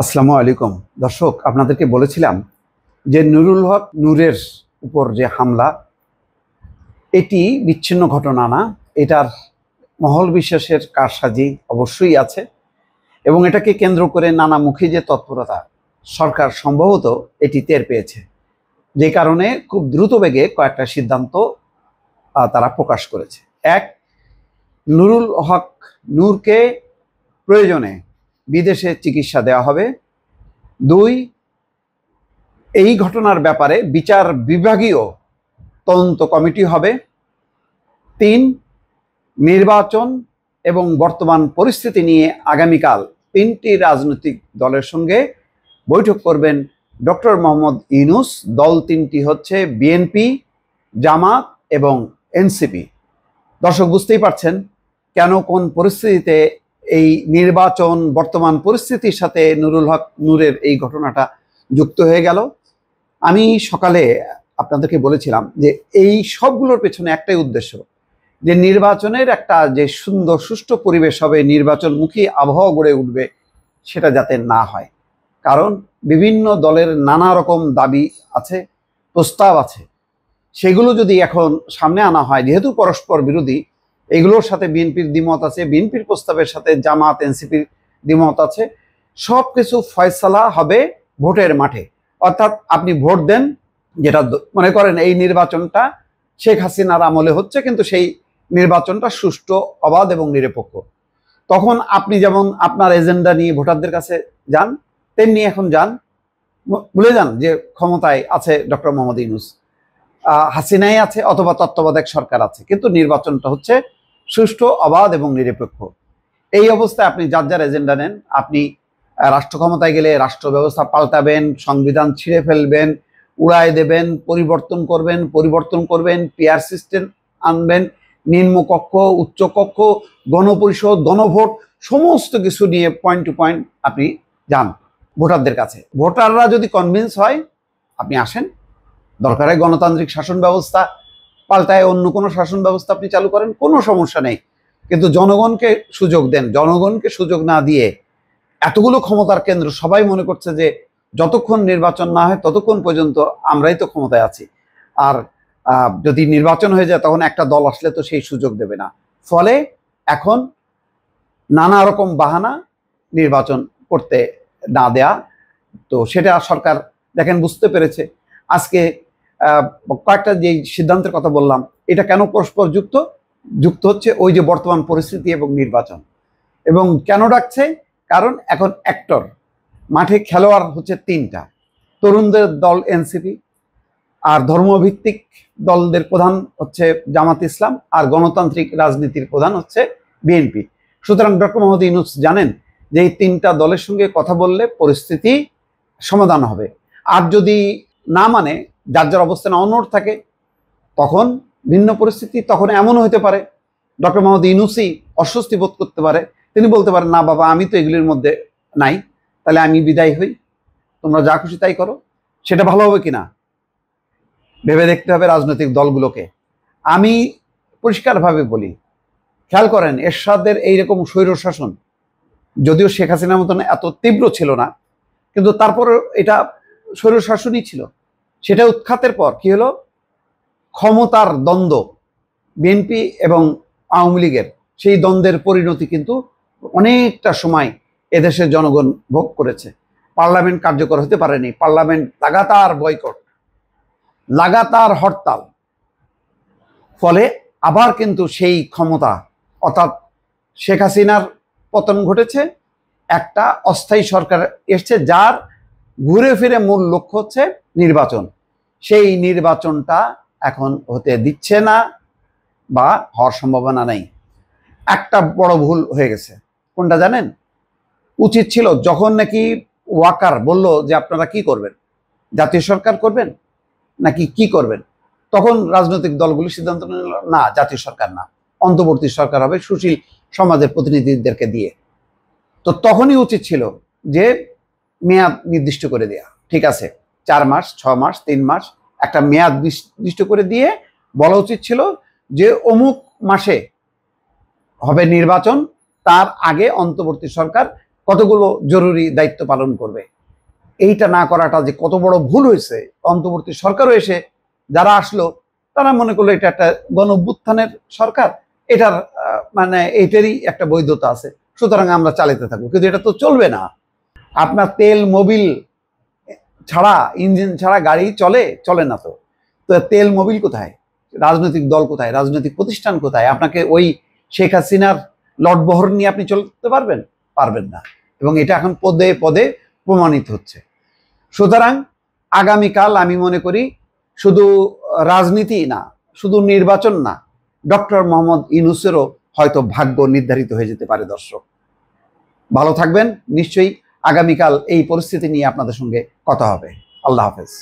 আসসালামু আলাইকুম দর্শক, আপনাদেরকে বলেছিলাম যে নুরুল হক নূরের উপর যে হামলা, এটি বিচ্ছিন্ন ঘটনা না। এটার মহল বিশ্বাসের কারসাজি অবশ্যই আছে এবং এটাকে কেন্দ্র করে নানামুখী যে তৎপরতা, সরকার সম্ভবত এটি টের পেয়েছে, যে কারণে খুব দ্রুত বেগে কয়েকটা সিদ্ধান্ত তারা প্রকাশ করেছে। এক, নুরুল হক নূরকে প্রয়োজনে বিদেশে চিকিৎসা দেওয়া হবে। দুই, এই ঘটনার ব্যাপারে বিচার বিভাগীয় তদন্ত কমিটি হবে। তিন, নির্বাচন এবং বর্তমান পরিস্থিতি নিয়ে আগামীকাল তিনটি রাজনৈতিক দলের সঙ্গে বৈঠক করবেন ডক্টর মোহাম্মদ ইউনূস। দল তিনটি হচ্ছে বিএনপি, জামাত এবং এনসিপি। দর্শক, বুঝতেই পারছেন কেন কোন পরিস্থিতিতে এই নির্বাচন, বর্তমান পরিস্থিতির সাথে নুরুল হক নূরের এই ঘটনাটা যুক্ত হয়ে গেল। আমি সকালে আপনাদেরকে বলেছিলাম যে এই সবগুলোর পেছনে একটাই উদ্দেশ্য, যে নির্বাচনের একটা যে সুন্দর সুষ্ঠু পরিবেশ হবে, নির্বাচনমুখী আবহাওয়া গড়ে উঠবে, সেটা যাতে না হয়। কারণ বিভিন্ন দলের নানা রকম দাবি আছে, প্রস্তাব আছে, সেগুলো যদি এখন সামনে আনা হয়, যেহেতু পরস্পর বিরোধী, এগুলোর সাথে বিএনপির দ্বিমত আছে, বিএনপির প্রস্তাবের সাথে জামাত এনসিপির দ্বিমত আছে, সব কিছু ফয়সালা হবে ভোটের মাঠে। অর্থাৎ আপনি ভোট দেন, যেটা মনে করেন এই নির্বাচনটা শেখ হাসিনার আমলে হচ্ছে, কিন্তু সেই নির্বাচনটা সুষ্ঠু, অবাধ এবং নিরপেক্ষ। তখন আপনি যেমন আপনার এজেন্ডা নিয়ে ভোটারদের কাছে যান, তেমনি এখন যান, ভুলে যান যে ক্ষমতায় আছে ডক্টর মোহাম্মদ ইউনূস, হাসিনাই আছে অথবা তত্ত্বাবধায়ক সরকার আছে, কিন্তু নির্বাচনটা হচ্ছে সুষ্ঠু, অবাধ এবং নিরপেক্ষ। এই অবস্থায় আপনি যার যার এজেন্ডা নেন, আপনি রাষ্ট্র ক্ষমতায় গেলে রাষ্ট্র ব্যবস্থা পাল্টাবেন, সংবিধান ছিঁড়ে ফেলবেন, উড়ায় দেবেন, পরিবর্তন করবেন, পিআর সিস্টেম আনবেন, নিম্নকক্ষ, উচ্চকক্ষ, গণপরিষদ, গণভোট, সমস্ত কিছু নিয়ে পয়েন্ট টু পয়েন্ট আপনি যান ভোটারদের কাছে। ভোটাররা যদি কনভিন্স হয়, আপনি আসেন, দরকার হয় গণতান্ত্রিক শাসন ব্যবস্থা পাল্টায় অন্য কোনো শাসন ব্যবস্থা আপনি চালু করেন, কোনো সমস্যা নেই, কিন্তু জনগণকে সুযোগ দেন। জনগণকে সুযোগ না দিয়ে এতগুলো ক্ষমতার কেন্দ্র সবাই মনে করছে যে যতক্ষণ নির্বাচন না হয় ততক্ষণ পর্যন্ত আমরাই তো ক্ষমতায় আছি, আর যদি নির্বাচন হয়ে যায় তখন একটা দল আসলে তো সেই সুযোগ দেবে না। ফলে এখন নানা রকম বাহানা নির্বাচন করতে না দেয়া, তো সেটা সরকার দেখেন বুঝতে পেরেছে। আজকে কয়েকটা যে সিদ্ধান্তের কথা বললাম, এটা কেন পরস্পর যুক্ত হচ্ছে, ওই যে বর্তমান পরিস্থিতি এবং নির্বাচন। এবং কেন ডাকছে, কারণ এখন অ্যাক্টর মাঠে খেলোয়াড় হচ্ছে তিনটা, তরুণদের দল এনসিপি, আর ধর্মভিত্তিক দলদের প্রধান হচ্ছে জামাত ইসলাম, আর গণতান্ত্রিক রাজনীতির প্রধান হচ্ছে বিএনপি। সুতরাং ডক্টর মোহাম্মদ ইউনূস জানেন যে এই তিনটা দলের সঙ্গে কথা বললে পরিস্থিতি সমাধান হবে। আর যদি না মানে, যার যার অবস্থানে অনড় থাকে, তখন ভিন্ন পরিস্থিতি। তখন এমনও হতে পারে ডক্টর মোহাম্মদ ইউনূসই অস্বস্তি বোধ করতে পারে, তিনি বলতে পারেন, না বাবা, আমি তো এগুলির মধ্যে নাই, তাহলে আমি বিদায় হই, তোমরা যা খুশি তাই করো। সেটা ভালো হবে কিনা ভেবে দেখতে হবে রাজনৈতিক দলগুলোকে। আমি পরিষ্কারভাবে বলি, খেয়াল করেন, এরশাদের এইরকম স্বৈরশাসন যদিও শেখ হাসিনার মতন এত তীব্র ছিল না, কিন্তু তারপরে এটা স্বৈরশাসনই ছিল। সেটা উৎখাতের পর কি হলো, ক্ষমতার দ্বন্দ্ব বিএনপি এবং আওয়ামী লীগের, সেই দ্বন্দ্বের পরিণতি কিন্তু অনেকটা সময় এদেশের জনগণ ভোগ করেছে। পার্লামেন্ট কার্যকর হতে পারেনি, পার্লামেন্ট লাগাতার বয়কট, লাগাতার হরতাল, ফলে আবার কিন্তু সেই ক্ষমতা, অর্থাৎ শেখ হাসিনার পতন ঘটেছে, একটা অস্থায়ী সরকার এসছে, যার ঘুরে ফিরে মূল লক্ষ্য হচ্ছে নির্বাচন। সেই নির্বাচনটা এখন হতে দিচ্ছে না বা হওয়ার সম্ভাবনা নেই। একটা বড় ভুল হয়ে গেছে, কোনটা জানেন? উচিত ছিল যখন নাকি ওয়াকার বলল যে আপনারা কি করবেন, জাতীয় সরকার করবেন নাকি কি করবেন, তখন রাজনৈতিক দলগুলি সিদ্ধান্ত নিল, না, জাতীয় সরকার না, অন্তর্বর্তী সরকার হবে সুশীল সমাজের প্রতিনিধিদেরকে দিয়ে। তো তখনই উচিত ছিল যে মেয়াদ নির্দিষ্ট করে দেয়া, ঠিক আছে, 4 মাস, 6 মাস, 3 মাস, একটা মেয়াদ নির্দিষ্ট করে দিয়ে বলা উচিত ছিল যে অমুক মাসে হবে নির্বাচন, তার আগে অন্তর্বর্তী সরকার কতগুলো জরুরি দায়িত্ব পালন করবে। এইটা না করাটা যে কত বড় ভুল হয়েছে, অন্তর্বর্তী সরকারও এসে যারা আসলো তারা মনে করলো এটা একটা গণঅভ্যুত্থানের সরকার, এটার মানে এইটারই একটা বৈধতা আছে, সুতরাং আমরা চালাতে থাকবো। কিন্তু এটা তো চলবে না। আপনার তেল মোবিল ছাড়া, ইঞ্জিন ছাড়া গাড়ি চলে না। তো তো তেল মোবিল কোথায়, রাজনৈতিক দল কোথায়, রাজনৈতিক প্রতিষ্ঠান কোথায়? আপনাকে ওই শেখ হাসিনার লটবহর নিয়ে আপনি চলতে পারবেন না। এবং এটা এখন পদে পদে প্রমাণিত হচ্ছে। সুতরাং আগামীকাল আমি মনে করি শুধু রাজনীতি না, শুধু নির্বাচন না, ডক্টর মোহাম্মদ ইউনূসেরও হয়তো ভাগ্য নির্ধারিত হয়ে যেতে পারে। দর্শক ভালো থাকবেন। নিশ্চয়ই আগামীকাল এই পরিস্থিতি নিয়ে আপনাদের সঙ্গে কথা হবে। আল্লাহ হাফেজ।